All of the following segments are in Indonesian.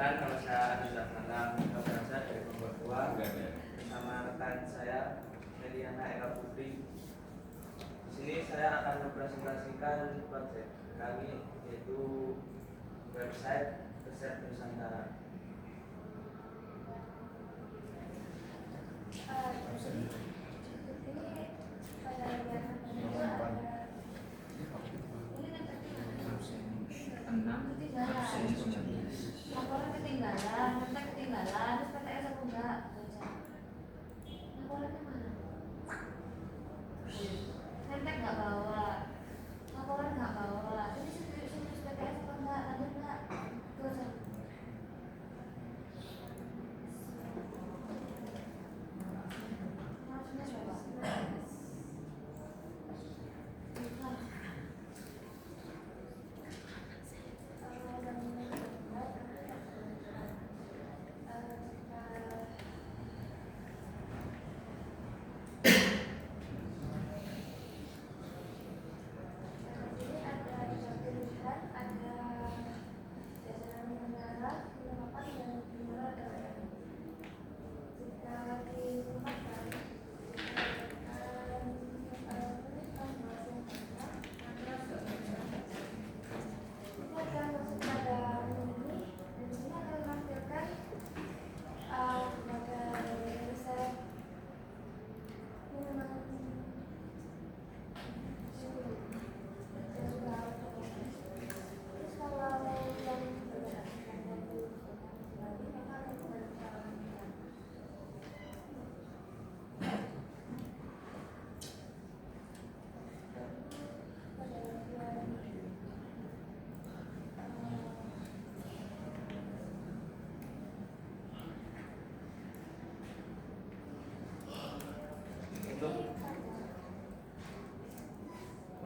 Perkenalkan, nama saya Anies Malam, saya dari Bogor Tua bersama rekan saya Mediana Eka Putri. Di sini saya akan mempresentasikan project kami, yaitu website Riset Nusantara. Laporan ketinggalan, terus PTS aku enggak baca. Laporannya mana? Nentek enggak bawa, laporan enggak bawa. Ini serius PTS apa enggak? Lanjut enggak? Tuh aja. Maksudnya coba.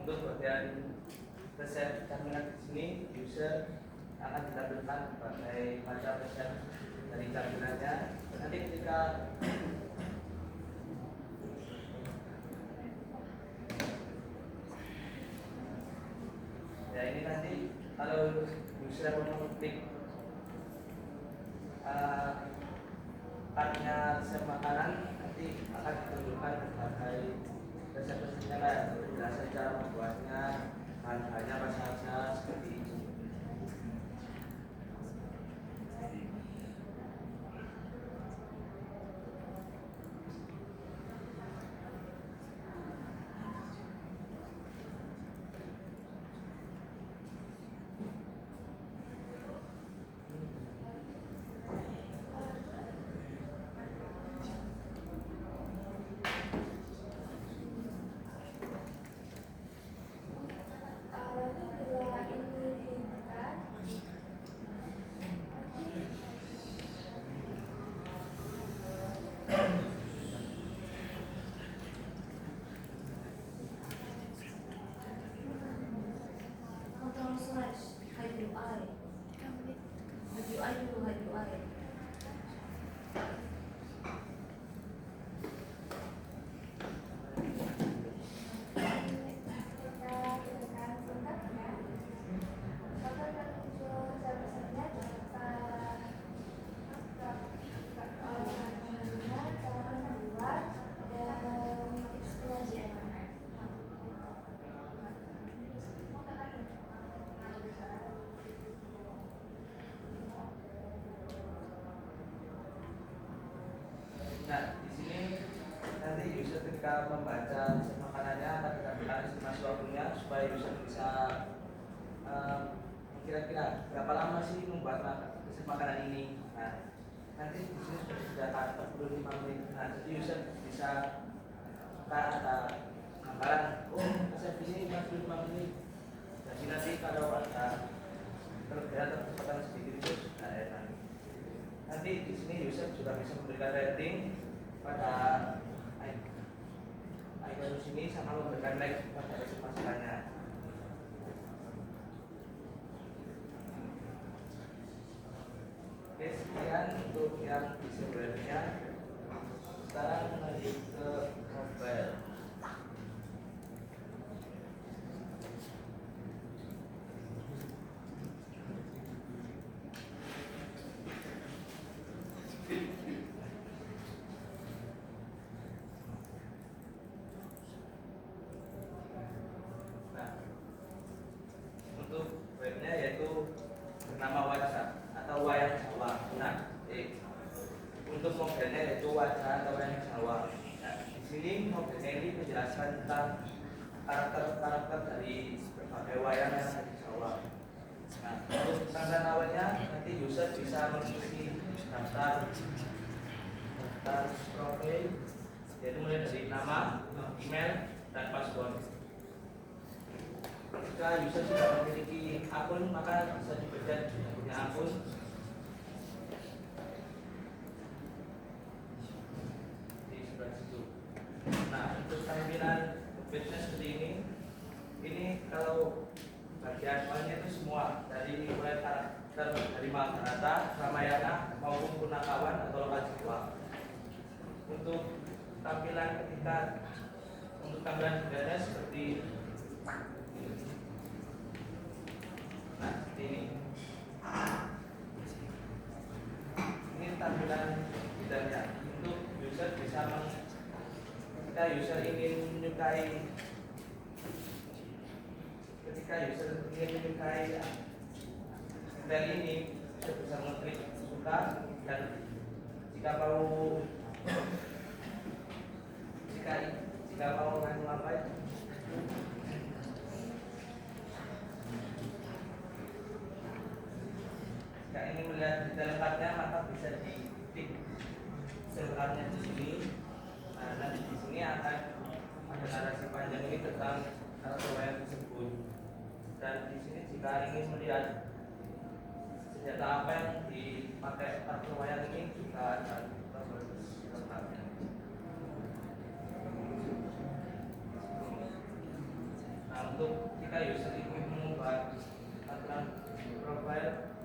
Untuk bagian riset cerminan di sini, user akan ditampilkan berbagai macam riset dari cerminannya. Nanti ketika ya ini nanti kalau user mengklik partnya riset makanan, nanti akan ditunjukkan berbagai resep-resepnya, kayak penjelasan cara membuatnya, bahan-bahannya apa saja, seperti itu. Nah, di sini nanti user ketika membaca resep makanannya akan ditampilkan estimasi waktunya supaya user bisa kira-kira berapa lama sih membuat resep makanan ini. Nah, nanti di sini sudah 45 menit. Nah, jadi user bisa ada gambaran, oh resep ini 45 menit. Jadi nanti kalau ada kelebihan atau kesempatan sedikit itu sudah enak. Nanti di sini user juga bisa memberikan rating pada icon sini sama memberikan like pada resep masalahnya. Oke, sekian untuk yang visualnya. Sekarang lanjut ke mobile. menjelaskan tentang karakter-karakter dari berbagai wayang yang ada di Jawa. Nah, untuk tampilan awalnya nanti user bisa mengisi daftar profil, yaitu mulai dari nama, email, dan password. Jika user sudah memiliki akun, maka bisa dipencet punya akun. Di sebelah situ. Nah, untuk tampilan webnya seperti ini kalau bagian awalnya itu semua dari mulai karakter dari Mahabharata, Ramayana maupun Punakawan atau lokal Jawa. Untuk tampilan untuk tampilan bendera seperti ini. Nah, seperti ini. Ini tampilan bendera. Untuk user bisa ketika user ingin menyukai konten ini, user bisa mengklik suka, dan jika mau apa ya? Jika ingin melihat detail lengkapnya, maka bisa diklik selengkapnya di sini. Nah, nanti di sini akan ada narasi panjang ini tentang karakter wayang tersebut. Dan di sini jika ingin melihat senjata apa yang dipakai karakter wayang ini, juga ada lengkapnya. Nah, untuk jika user ingin mengubah tampilan profil,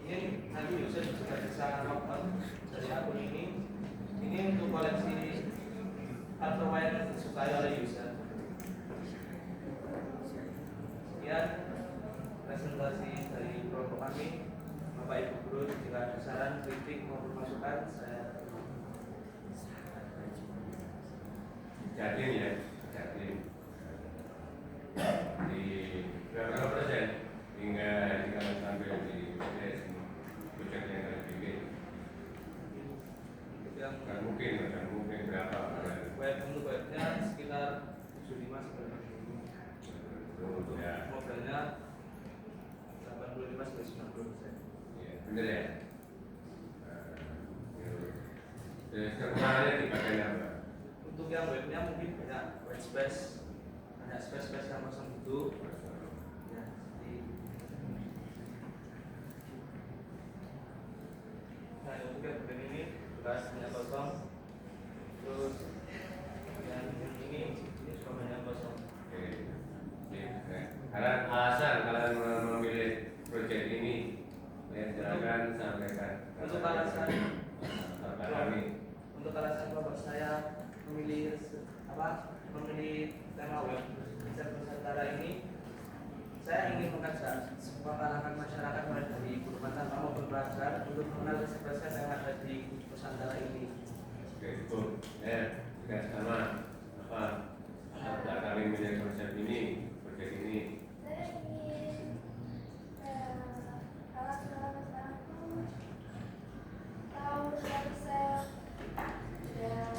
ini nanti user juga bisa login dari akun ini. Ini untuk koleksi karakter wayang yang disukai oleh user. Sekian presentasi dari kelompok kami. Bapak Ibu Guru, jika ada saran, kritik maupun masukan, saya Jatim ya, Jatim di berapa persen hingga jika sampai di proyek yang ada bikin yang kan mungkin berapa untuk webnya sekitar 75 sampai 90. Untuk ya mobilnya 85 sampai 90%. ya bener ya. Kekurangannya dipakai apa? Untuk yang webnya mungkin banyak white space, banyak space yang kosong itu. Ya, seperti nah, untuk yang bagian ini bekas banyak kosong. Terus yang ini juga banyak kosong. Oke. Karena alasan kalian memilih proyek ini, silakan sampaikan. Untuk alasan kami. Untuk alasan kelompok saya memilih tema web riset Nusantara ini, saya ingin mengajak semua kalangan masyarakat mulai dari guru tanpa maupun pelajar untuk mengenal riset yang ada di Nusantara ini. Oke, cukup. Ya, juga sama apa kami menjadi konsep ini, proyek ini. Saya ingin kawan-kawan sekarang tuh tahu riset dan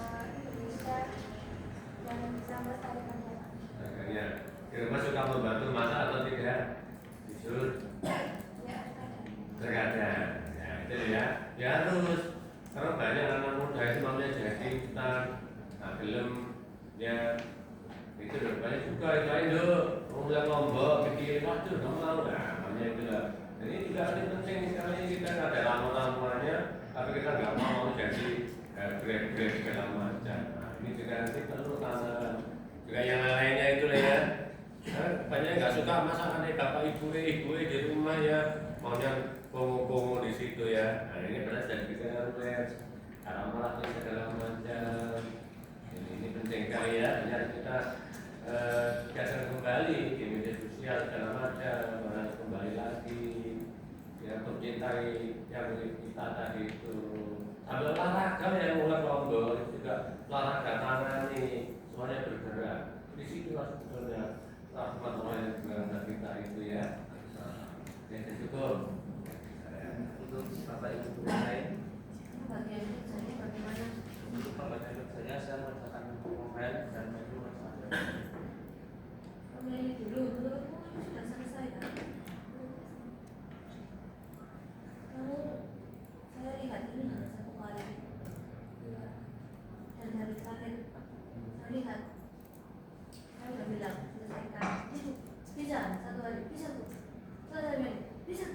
bisa melestarikan daerah. Makanya, kira suka membantu masak atau tidak? Jujur, terkadang. Ya, itu ya. Ya harus. Karena banyak anak muda itu maunya jadi hutan, film, ya itu loh. Banyak juga itu aja. Mulai lombok, bikin waduh, kamu mau nggak? Namanya itu lah. Jadi juga ini penting sekali kita ada ramuan-ramuannya, tapi kita nggak mau jadi grade-grade segala macam. Nah, ini juga nanti perlu tantangan. Juga yang lainnya itu lah ya. Banyak nggak suka masakan bapak ibu di rumah ya, maunya komo-komo di situ ya. Nah ini benar jadi kita web, malah segala macam. Ini penting sekali ya. Biar kita gaskan kembali di media sosial segala macam, harus kembali lagi ya untuk cintai yang kita tadi itu. Sambil olahraga yang mulai kelompok itu juga olahraga tangan nih, semuanya bergerak. Di situ lah sebetulnya rahmat Allah yang bangsa kita itu ya. Nah, cukup. untuk bapak ibu guru yang lain. Bagian kerjanya bagaimana? Untuk pembagian kerjanya saya mengerjakan mobile dan menu macam-macam. Pemilih dulu sudah selesai kan? Kamu, saya lihat ini hanya satu kali. Dan dari terakhir saya lihat, saya udah bilang selesaikan. Bisa satu hari, bisa tuh. Selesai bisa.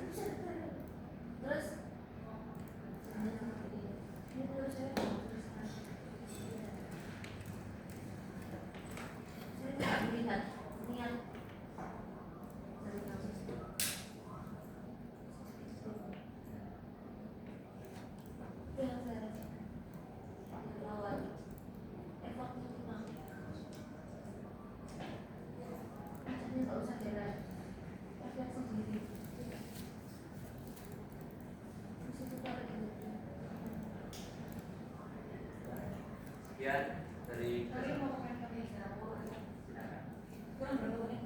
Terus ini terus saya teruskan. Saya tidak melihat niat dari kamu. Itu yang saya rasakan. Lawan effort minimal. Jadi nggak usah heran. Lihat sendiri. Sekian dari Tapi mau makan pakai siapa? Kurang berapa menit?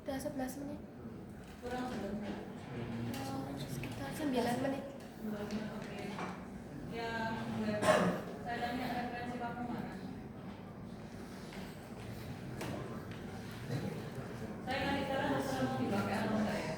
Udah 11 menit. Kurang 11 menit. Sekitar 9 menit. Oke. Yang saya tanya referensi kamu mana? Saya kasih saran asal mau dipakai atau enggak ya?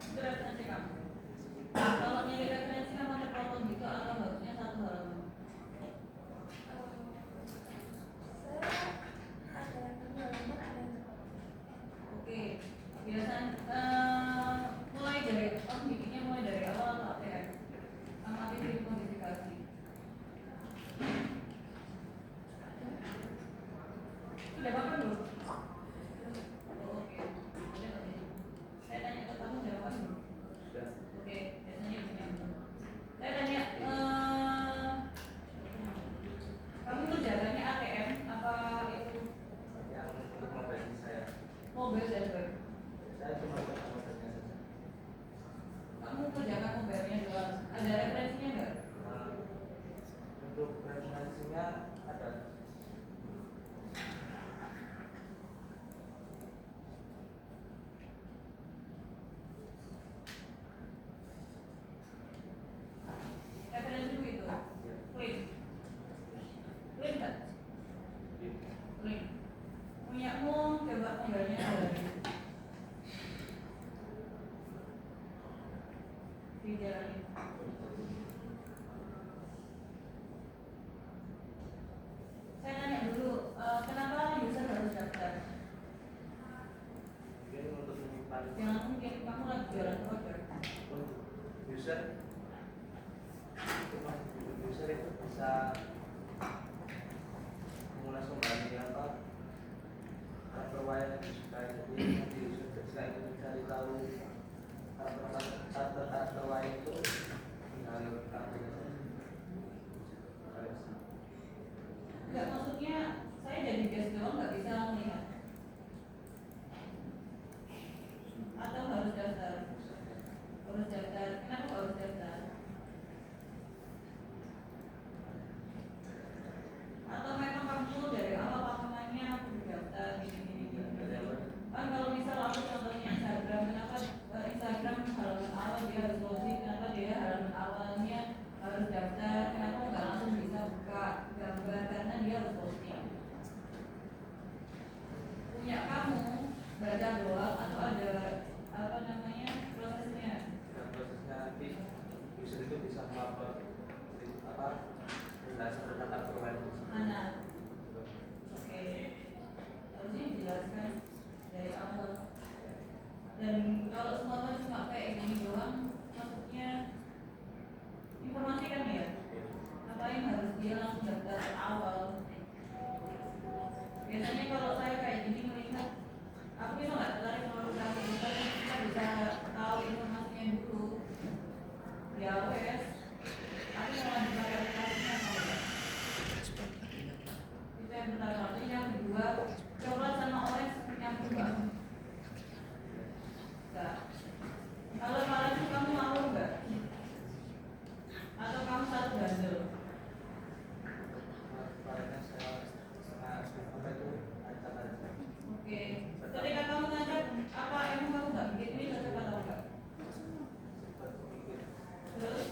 Itu referensi kamu. Kalau nyari referensi kamu terpotong gitu atau harusnya satu halaman? Oke, biasanya mulai dari bikinnya mulai dari awal atau ATM? Sama bikin modifikasi. Sudah makan belum? Oh, oke. Saya tanya ke kamu sudah makan belum? sudah. Oke, biasanya begini. Saya tanya, kamu kerjaannya ATM apa itu Yang untuk mobile saya mobile server? cuma buat mobilnya saja. Kamu kerjakan mobile-nya doang. Ada referensinya enggak? Untuk referensinya ada. Referensi itu clean. Clean enggak? Clean. Punyamu coba mobile-nya ada. Dijalanin. Saya tanya dulu, kenapa user harus daftar? Mungkin untuk menyimpan Jangan mungkin kamu lagi jualan produk. user user itu bisa mengulas kembali apa wire yang disukai, jadi nanti user ketika ingin mencari tahu karakter wire itu tinggal karakternya saja. Enggak, maksudnya saya jadi guest doang nggak bisa melihat atau harus daftar? Harus daftar. Kenapa harus daftar? Atau memang kamu dari awal pakemannya aku daftar gini. Kan kalau misal aku contohnya Instagram, kenapa Instagram halaman awal dia harus login, kenapa dia halaman awalnya harus daftar, kenapa nggak langsung bisa buka gambar karena dia harus posting. Punya kamu baca doang atau ada apa namanya prosesnya? Dan prosesnya nanti user itu bisa melapor apa penjelasan tentang karakter wire itu. Mana? Oke, harusnya dijelaskan dari awal. Dan kalau semua cuma kayak gini doang, maksudnya informasi kan ya? Ngapain harus dia langsung daftar awal? Biasanya kalau saya kayak gini melihat, aku itu nggak tertarik sama program ini, tapi kita bisa tahu informasinya dulu. Ya wes, aku mau lanjut klarifikasinya mau nggak? Ketika kamu ngajak, apa emang kamu nggak mikir ini cocok atau enggak? Terus,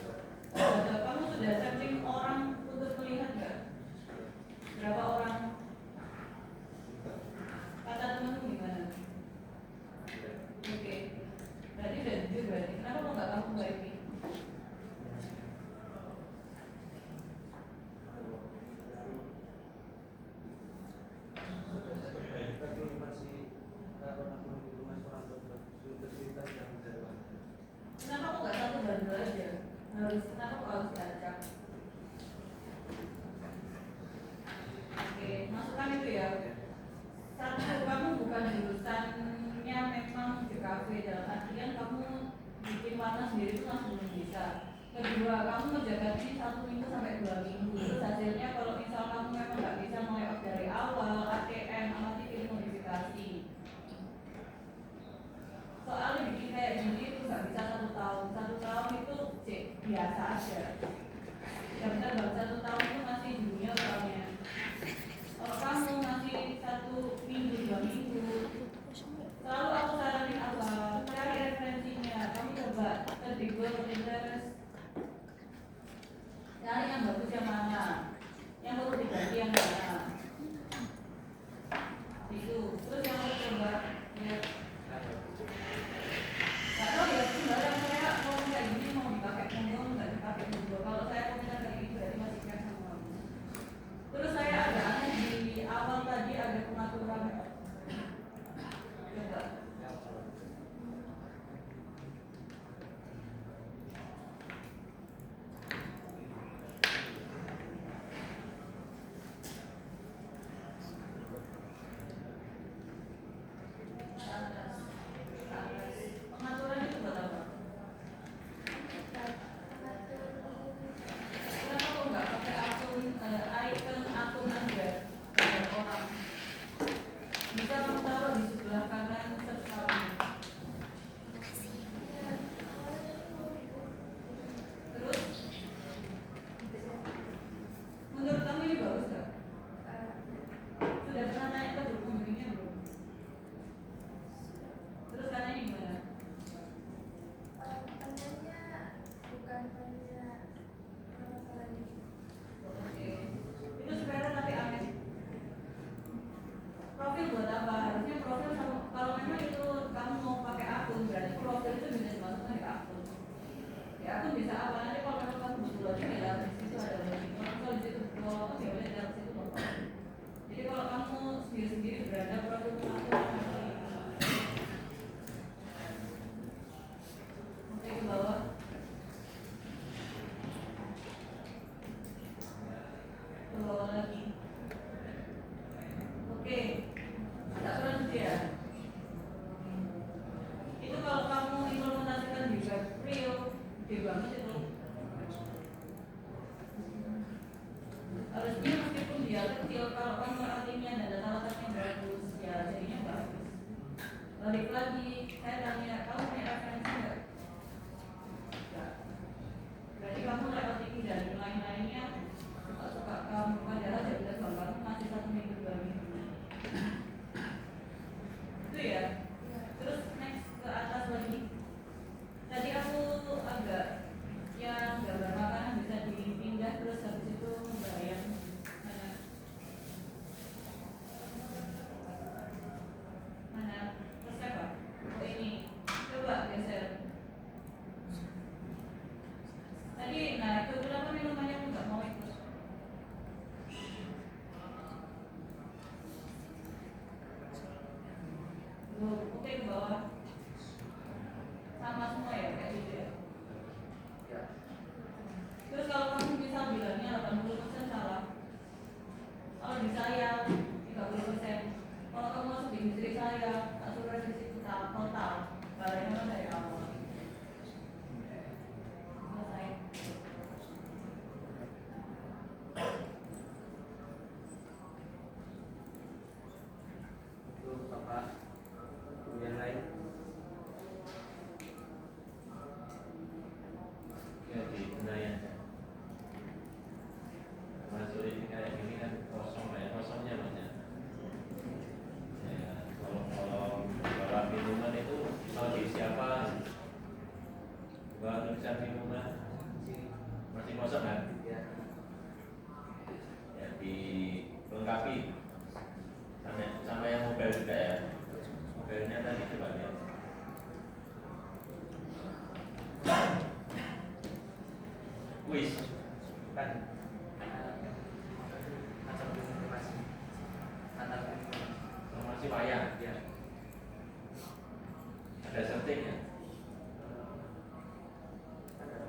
kamu sudah sampling orang untuk melihat nggak? Berapa orang? Kata temanmu gimana? Oke, berarti udah jujur berarti. Kenapa kok nggak kamu baiki? Kenapa kok nggak satu bandel aja? Kenapa kok harus diacak? Oke, masukan itu ya. Satu, kamu bukan jurusannya memang di kafe, dalam artian kamu bikin warna sendiri itu langsung belum bisa. Kedua, kamu ngerjakan ini 1 minggu sampai 2 minggu. Terus hasilnya kalau misal kamu memang nggak bisa mulai dari awal, ATM, amati pilih modifikasi. Soalnya bikin kayak gini itu nggak bisa 1 tahun. 1 tahun itu biasa aja. Yang benar baru 1 tahun itu masih junior soalnya. Kalau kamu masih 1 minggu, 2 minggu, selalu aku saranin apa? Cari referensinya. Kamu coba ke Google, Pinterest. Cari yang bagus yang mana, yang perlu diganti yang mana. Itu. Terus yang mau coba ya. Gak tau ya, sembarang saya kalau kayak gini mau dipakai punggung, nggak dipakai punggung. Kalau saya komentar kayak gitu berarti masih keren sama kamu. Terus saya agak aneh di awal tadi ada pengaturan. Coba. Pengaturan itu buat apa? Kenapa kok nggak pakai icon akun aja dari orang? Bisa kamu taruh di sebelah kanan search kamu. Terus, menurut kamu ini bagus nggak? Sudah pernah tanya ke grup pembimbingnya belum? Terus tanya gimana? Oke. Itu sebenarnya tapi aneh. Profil buat apa? Harusnya profil sama, kalau memang itu kamu mau pakai akun berarti profil itu bisa dimasukkan ke akun. Ya akun bisa apa? Nanti kalau memang kamu butuh lagi ya di situ ada lagi. Kalau di situ kalau ya udah dalam situ bapak. Jadi kalau kamu sendiri berada profil akun oke ke bawah. Ke bawah lagi. Oke, tak berhenti ya. Itu kalau kamu implementasikan di web real, gede banget itu. Harusnya meskipun dia kecil, kalau kamu artinya dan data-datanya bagus, ya jadinya bagus. Balik lagi, saya tanya, kamu punya referensi nggak? Nggak. Berarti kamu lewat ini dan lain-lainnya suka kamu padahal jabatan kamu masih 1 minggu 2 minggu. Itu ya. Terus next ke atas lagi. Tadi aku agak yang gambar makanan bisa dipindah terus habis itu membayang mana? Mana? Terus apa? Oh ini. Coba geser. Tadi, nah itu kenapa minumannya aku nggak mau ikut? Oke ke bawah. Sama semua ya kayak gitu ya. Ya. Terus kalau kamu bisa bilangnya 80% salah. Kalau di saya 30%. Kalau kamu masuk di industri saya, tak suruh revisi total. Barangnya kan dari awal. Selesai. Itu Bapak. Kemudian lain. Ya di Senayan. Masuk ini kayak gini kan kosong ya, kosongnya banyak. Ya, kalau di rumah Sini. masih kosong kan? Ya. Ya dilengkapi sama yang mobile juga ya. Mobilnya tadi coba lihat. Wis, Kan. Atau informasi. Atau informasi wayang. ya. Ada settingnya. Ada.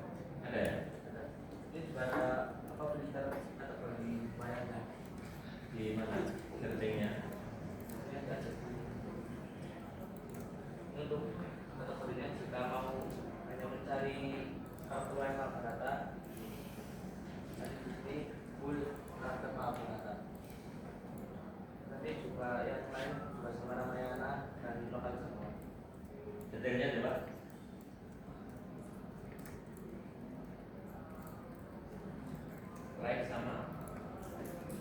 Ada ya? Ada. Ini juga ada apa filter atau di bayarnya. Di mana settingnya? Ini ada. Untuk kategorinya jika mau hanya mencari kartu yang apa data, ini full kartu apa data. Nanti juga yang lain juga sama Ramayana dan lokal semua. Detailnya coba. Like sama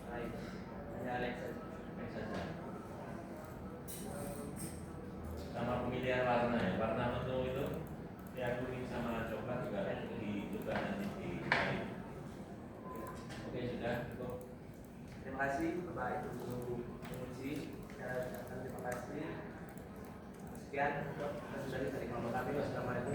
Baik, hanya Alexa. like saja. Sama pemilihan warna ya. Warna menu itu yang kuning sama coklat juga dicoba nanti di Oke sudah cukup. Terima kasih Bapak Ibu Guru menguji. Saya ucapkan terima kasih. Sekian dari kelompok kami. Wassalamualaikum.